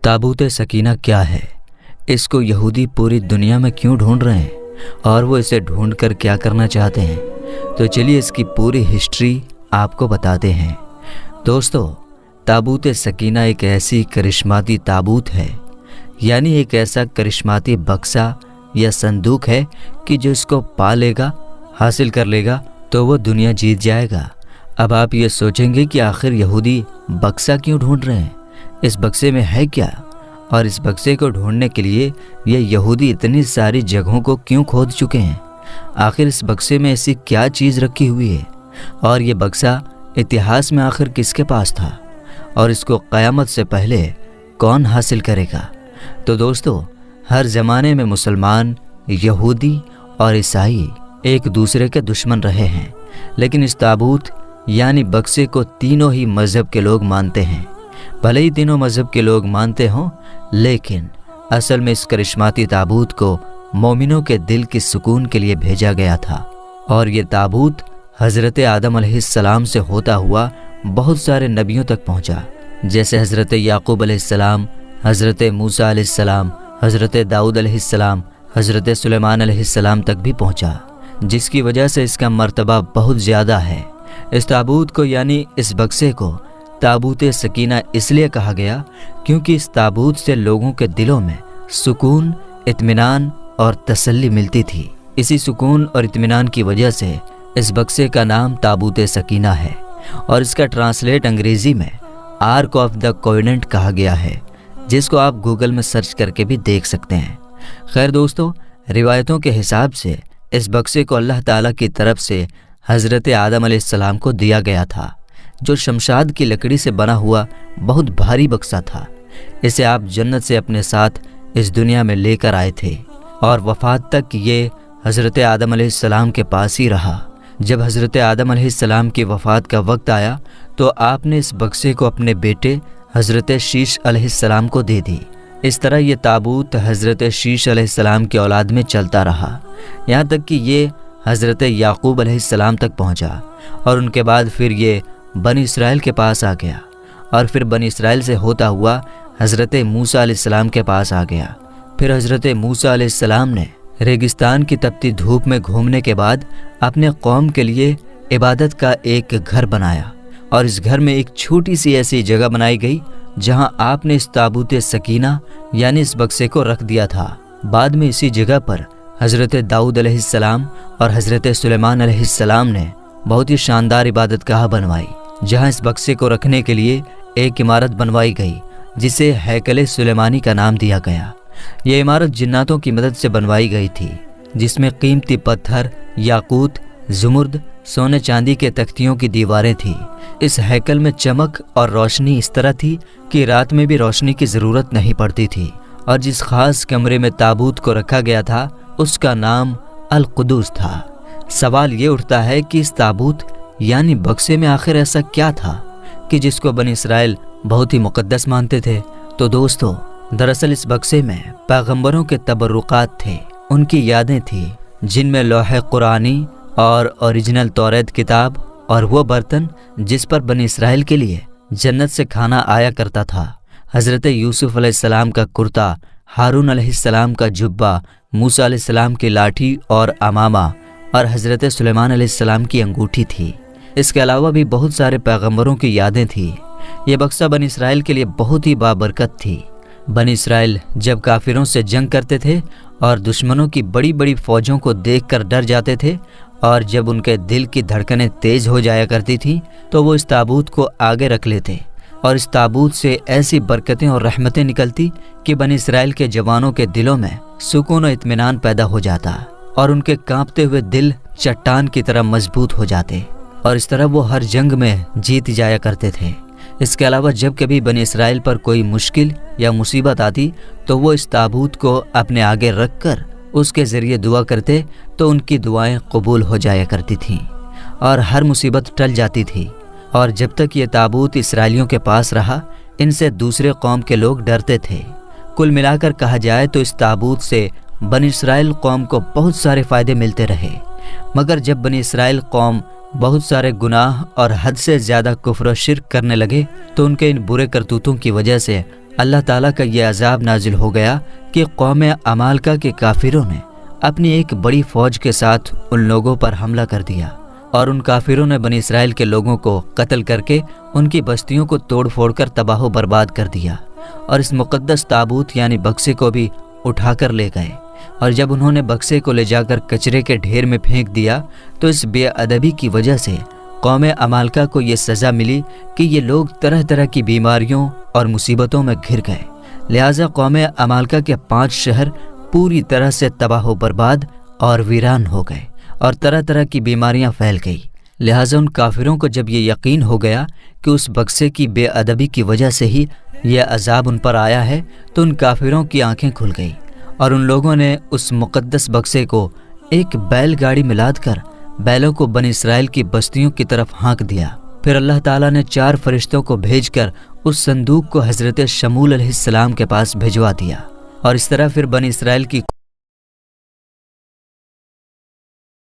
ताबूत सकीना क्या है, इसको यहूदी पूरी दुनिया में क्यों ढूंढ रहे हैं और वो इसे ढूंढ कर क्या करना चाहते हैं, तो चलिए इसकी पूरी हिस्ट्री आपको बताते हैं। दोस्तों, ताबूत सकीना एक ऐसी करिश्माती ताबूत है, यानी एक ऐसा करिश्माती बक्सा या संदूक है कि जो इसको पा लेगा, हासिल कर लेगा तो वो दुनिया जीत जाएगा। अब आप ये सोचेंगे कि आखिर यहूदी बक्सा क्यों ढूंढ रहे हैं, इस बक्से में है क्या, और इस बक्से को ढूंढने के लिए ये यहूदी इतनी सारी जगहों को क्यों खोद चुके हैं। आखिर इस बक्से में ऐसी क्या चीज़ रखी हुई है, और ये बक्सा इतिहास में आखिर किसके पास था, और इसको क़यामत से पहले कौन हासिल करेगा। तो दोस्तों, हर ज़माने में मुसलमान, यहूदी और ईसाई एक दूसरे के दुश्मन रहे हैं, लेकिन इस ताबूत यानी बक्से को तीनों ही मज़हब के लोग मानते हैं। भले ही तीनों मज़हब के लोग मानते हों, लेकिन असल में इस करिश्माती ताबूत को मोमिनों के दिल की सुकून के लिए भेजा गया था। और ये ताबूत हज़रत आदम अलैहिस्सलाम से होता हुआ बहुत सारे नबियों तक पहुँचा, जैसे हज़रत याकूब अलैहिस्सलाम, हज़रत मूसा अलैहिस्सलाम, हज़रत दाऊद अलैहिस्सलाम, हज़रत सुलेमान अलैहिस्सलाम तक भी पहुँचा, जिसकी वजह से इसका मर्तबा बहुत ज़्यादा है। इस ताबूत को यानी इस बक्से को ताबूत सकीना इसलिए कहा गया क्योंकि इस ताबूत से लोगों के दिलों में सुकून, इत्मीनान और तसल्ली मिलती थी। इसी सुकून और इत्मीनान की वजह से इस बक्से का नाम ताबूत सकीना है, और इसका ट्रांसलेट अंग्रेज़ी में आर्क ऑफ द कोवेनेंट कहा गया है, जिसको आप गूगल में सर्च करके भी देख सकते हैं। खैर दोस्तों, रिवायतों के हिसाब से इस बक्से को अल्लाह ताला की तरफ से हज़रत आदम अलैहिस्सलाम को दिया गया था, जो शमशाद की लकड़ी से बना हुआ बहुत भारी बक्सा था। इसे आप जन्नत से अपने साथ इस दुनिया में लेकर आए थे, और वफ़ात तक ये हज़रत आदम अलैहिस्सलाम के पास ही रहा। जब हज़रत आदम अलैहिस्सलाम की वफ़ात का वक्त आया तो आपने इस बक्से को अपने बेटे हज़रत शीश अलैहिस्सलाम को दे दी। इस तरह ये ताबूत हज़रत शीश अलैहिस्सलाम की औलाद में चलता रहा, यहाँ तक कि ये हज़रत याकूब अलैहिस्सलाम तक पहुँचा, और उनके बाद फिर ये बनी इसराइल के पास आ गया, और फिर बनी इसराइल से होता हुआ हज़रत मूसा अलैहिस्सलाम के पास आ गया। फिर हज़रत मूसा अलैहिस्सलाम ने रेगिस्तान की तपती धूप में घूमने के बाद अपने कौम के लिए इबादत का एक घर बनाया, और इस घर में एक छोटी सी ऐसी जगह बनाई गई जहां आपने इस ताबूत सकीना यानी इस बक्से को रख दिया था। बाद में इसी जगह पर हज़रत दाऊद अलैहिस्सलाम और हज़रत सुलेमान अलैहिस्सलाम ने बहुत ही शानदार इबादतगाह बनवाई, जहां इस बक्से को रखने के लिए एक इमारत बनवाई गई, जिसे हैकल सुलेमानी का नाम दिया गया। ये इमारत जिन्नातों की मदद से बनवाई गई थी, जिसमें कीमती पत्थर, याकूत, जुमुर्द, सोने चांदी के तख्तियों की दीवारें थी। इस हैकल में चमक और रोशनी इस तरह थी कि रात में भी रोशनी की ज़रूरत नहीं पड़ती थी, और जिस खास कमरे में ताबूत को रखा गया था उसका नाम अल कुदूस था। सवाल ये उठता है कि इस ताबूत यानी बक्से में आखिर ऐसा क्या था कि जिसको बनी इसराइल बहुत ही मुक़द्दस मानते थे। तो दोस्तों, दरअसल इस बक्से में पैगंबरों के तबर्रुकात थे, उनकी यादें थी, जिनमें लौह कुरानी और ओरिजिनल तौरात किताब और वो बर्तन जिस पर बनी इसराइल के लिए जन्नत से खाना आया करता था, हज़रत यूसुफ अलैहिस्सलाम का कुर्ता, हारून अलैहिस्सलाम का जुब्बा, मूसा अलैहिस्सलाम की लाठी और अमामा, और हज़रत सुलेमान अलैहिस्सलाम की अंगूठी थी। इसके अलावा भी बहुत सारे पैगंबरों की यादें थी। ये बक्सा बनी इसराइल के लिए बहुत ही बाबरकत थी। बनी इसराइल जब काफिरों से जंग करते थे और दुश्मनों की बड़ी बड़ी फ़ौजों को देखकर डर जाते थे, और जब उनके दिल की धड़कनें तेज़ हो जाया करती थीं, तो वो इस ताबूत को आगे रख लेते, और इस ताबूत से ऐसी बरकतें और रहमतें निकलती कि बनी इसराइल के जवानों के दिलों में सुकून और इत्मीनान पैदा हो जाता, और उनके कांपते हुए दिल चट्टान की तरह मजबूत हो जाते, और इस तरह वो हर जंग में जीत जाया करते थे। इसके अलावा जब कभी बनी इसराइल पर कोई मुश्किल या मुसीबत आती तो वो इस ताबूत को अपने आगे रख कर उसके ज़रिए दुआ करते, तो उनकी दुआएं कबूल हो जाया करती थीं और हर मुसीबत टल जाती थी। और जब तक ये ताबूत इसराइलियों के पास रहा, इनसे दूसरे कौम के लोग डरते थे। कुल मिलाकर कहा जाए तो इस ताबूत से बनी इसराइल कौम को बहुत सारे फ़ायदे मिलते रहे, मगर जब बनी इसराइल कौम بہت سارے گناہ اور حد سے زیادہ کفر و شرک کرنے لگے تو ان کے ان برے کرتوتوں کی وجہ سے اللہ تعالیٰ کا یہ عذاب نازل ہو گیا کہ قوم عمالقہ کے کافروں نے اپنی ایک بڑی فوج کے ساتھ ان لوگوں پر حملہ کر دیا، اور ان کافروں نے بنی اسرائیل کے لوگوں کو قتل کر کے ان کی بستیوں کو توڑ پھوڑ کر تباہ و برباد کر دیا، اور اس مقدس تابوت یعنی بکسے کو بھی اٹھا کر لے گئے۔ اور جب انہوں نے بکسے کو لے جا کر کچرے کے ڈھیر میں پھینک دیا تو اس بے ادبی کی وجہ سے قوم عمالقہ کو یہ سزا ملی کہ یہ لوگ طرح طرح کی بیماریوں اور مصیبتوں میں گھر گئے، لہٰذا قوم عمالقہ کے 5 شہر پوری طرح سے تباہ و برباد اور ویران ہو گئے، اور طرح طرح کی بیماریاں پھیل گئی۔ لہٰذا ان کافروں کو جب یہ یقین ہو گیا کہ اس بکسے کی بے ادبی کی وجہ سے ہی یہ عذاب ان پر آیا ہے تو ان کافروں کی آنکھیں کھل گئی، اور ان لوگوں نے اس مقدس بکسے کو ایک بیل گاڑی میں لاد کر بیلوں کو بنی اسرائیل کی بستیوں کی طرف ہانک دیا۔ پھر اللہ تعالیٰ نے 4 فرشتوں کو بھیج کر اس صندوق کو حضرت شمول علیہ السلام کے پاس بھجوا دیا، اور اس طرح پھر بنی اسرائیل کی